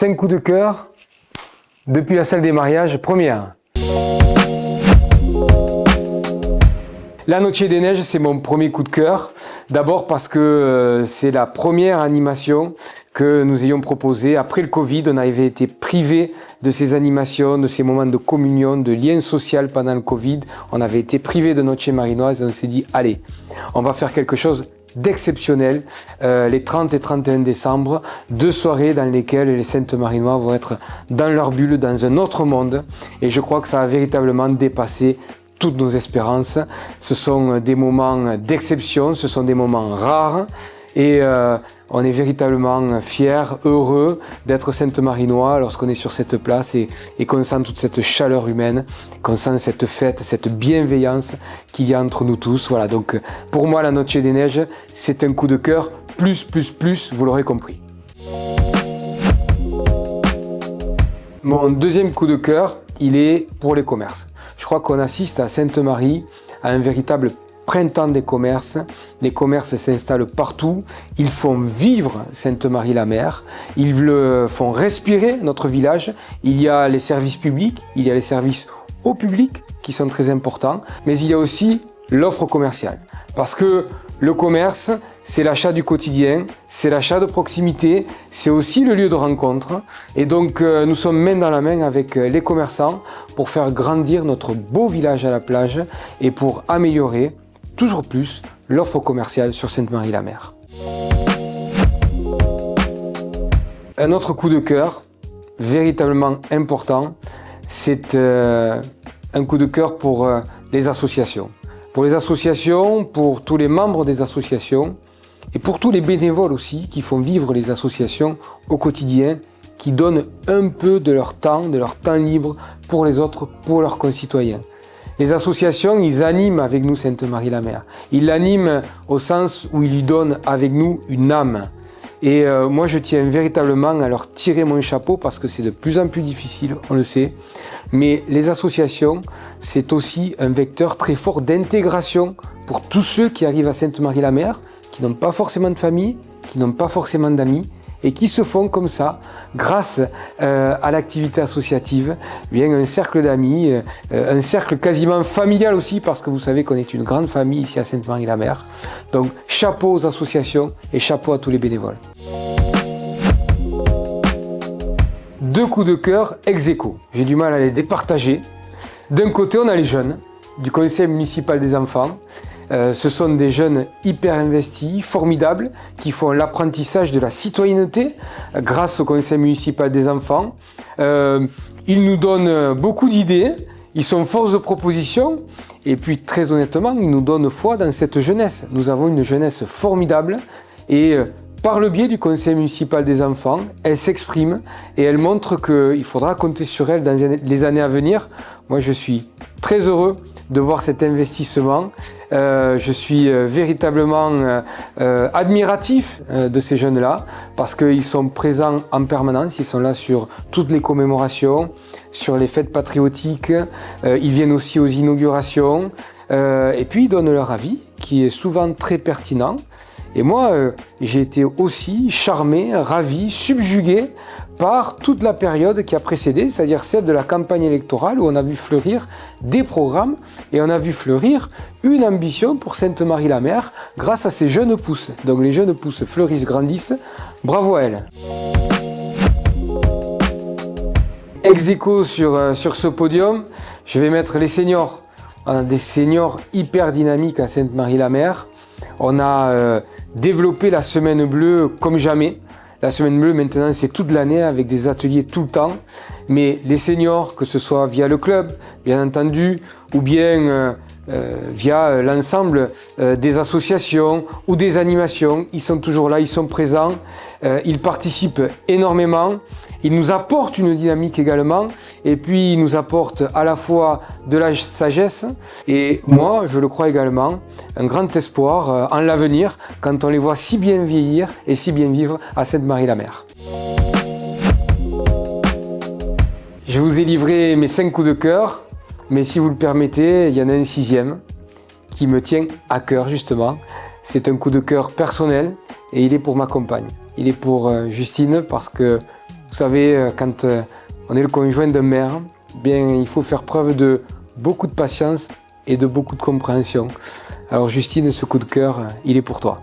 5 coups de cœur depuis la salle des mariages, première. La Noche des Neiges, c'est mon premier coup de cœur. D'abord parce que c'est la première animation que nous ayons proposée. Après le Covid, on avait été privés de ces animations, de ces moments de communion, de lien social pendant le Covid. On avait été privés de Noche Marinoise et on s'est dit, allez, on va faire quelque chose d'exceptionnel, les 30 et 31 décembre, 2 soirées dans lesquelles les Saintes Marinois vont être dans leur bulle, dans un autre monde, et je crois que ça a véritablement dépassé toutes nos espérances. Ce sont des moments d'exception, ce sont des moments rares, et on est véritablement fiers, heureux d'être Sainte-Marinois lorsqu'on est sur cette place et qu'on sent toute cette chaleur humaine, qu'on sent cette fête, cette bienveillance qu'il y a entre nous tous. Voilà, donc pour moi, la Noche des Neiges, c'est un coup de cœur, plus, vous l'aurez compris. Mon deuxième coup de cœur, il est pour les commerces. Je crois qu'on assiste à Sainte-Marie à un véritable printemps des commerces. Les commerces s'installent partout. Ils font vivre Sainte-Marie-la-Mer. Ils le font respirer notre village. Il y a les services publics, il y a les services au public qui sont très importants, mais il y a aussi l'offre commerciale. Parce que le commerce, c'est l'achat du quotidien, c'est l'achat de proximité, c'est aussi le lieu de rencontre. Et donc, nous sommes main dans la main avec les commerçants pour faire grandir notre beau village à la plage et pour améliorer toujours plus l'offre commerciale sur Sainte-Marie-la-Mer. Un autre coup de cœur, véritablement important, c'est un coup de cœur pour les associations. Pour les associations, pour tous les membres des associations et pour tous les bénévoles aussi qui font vivre les associations au quotidien, qui donnent un peu de leur temps libre pour les autres, pour leurs concitoyens. Les associations, ils animent avec nous Sainte-Marie-la-Mer. Ils l'animent au sens où ils lui donnent avec nous une âme. Et moi, je tiens véritablement à leur tirer mon chapeau parce que c'est de plus en plus difficile, on le sait. Mais les associations, c'est aussi un vecteur très fort d'intégration pour tous ceux qui arrivent à Sainte-Marie-la-Mer, qui n'ont pas forcément de famille, qui n'ont pas forcément d'amis, et qui se font comme ça, grâce à l'activité associative, bien un cercle d'amis, un cercle quasiment familial aussi, parce que vous savez qu'on est une grande famille ici à Sainte-Marie-la-Mer. Donc chapeau aux associations et chapeau à tous les bénévoles. 2 coups de cœur ex aequo. J'ai du mal à les départager. D'un côté, on a les jeunes du conseil municipal des enfants. Ce sont des jeunes hyper investis, formidables, qui font l'apprentissage de la citoyenneté grâce au conseil municipal des enfants. Ils nous donnent beaucoup d'idées, ils sont force de proposition et puis très honnêtement, ils nous donnent foi dans cette jeunesse. Nous avons une jeunesse formidable et par le biais du conseil municipal des enfants, elle s'exprime et elle montre qu'il faudra compter sur elle dans les années à venir. Moi, je suis très heureux de voir cet investissement. Je suis véritablement admiratif de ces jeunes-là parce qu'ils sont présents en permanence, ils sont là sur toutes les commémorations, sur les fêtes patriotiques, ils viennent aussi aux inaugurations et puis ils donnent leur avis qui est souvent très pertinent. Et moi, j'ai été aussi charmé, ravi, subjugué par toute la période qui a précédé, c'est-à-dire celle de la campagne électorale où on a vu fleurir des programmes et on a vu fleurir une ambition pour Sainte-Marie-la-Mer grâce à ces jeunes pousses. Donc les jeunes pousses fleurissent, grandissent. Bravo à elles. Ex aequo sur ce podium, je vais mettre les seniors. On a des seniors hyper dynamiques à Sainte-Marie-la-Mer. On a développé la semaine bleue comme jamais. La semaine bleue, maintenant, c'est toute l'année avec des ateliers tout le temps. Mais les seniors, que ce soit via le club, bien entendu, ou bien via l'ensemble des associations ou des animations, ils sont toujours là, ils sont présents, ils participent énormément. Ils nous apportent une dynamique également et puis ils nous apportent à la fois de la sagesse et moi, je le crois également, un grand espoir en l'avenir quand on les voit si bien vieillir et si bien vivre à Sainte-Marie-la-Mer. Je vous ai livré mes 5 coups de cœur, mais si vous le permettez, il y en a un 6e qui me tient à cœur justement. C'est un coup de cœur personnel et il est pour ma compagne. Il est pour Justine parce que Vous savez, quand on est le conjoint d'un maire, bien, il faut faire preuve de beaucoup de patience et de beaucoup de compréhension. Alors Justine, ce coup de cœur, il est pour toi.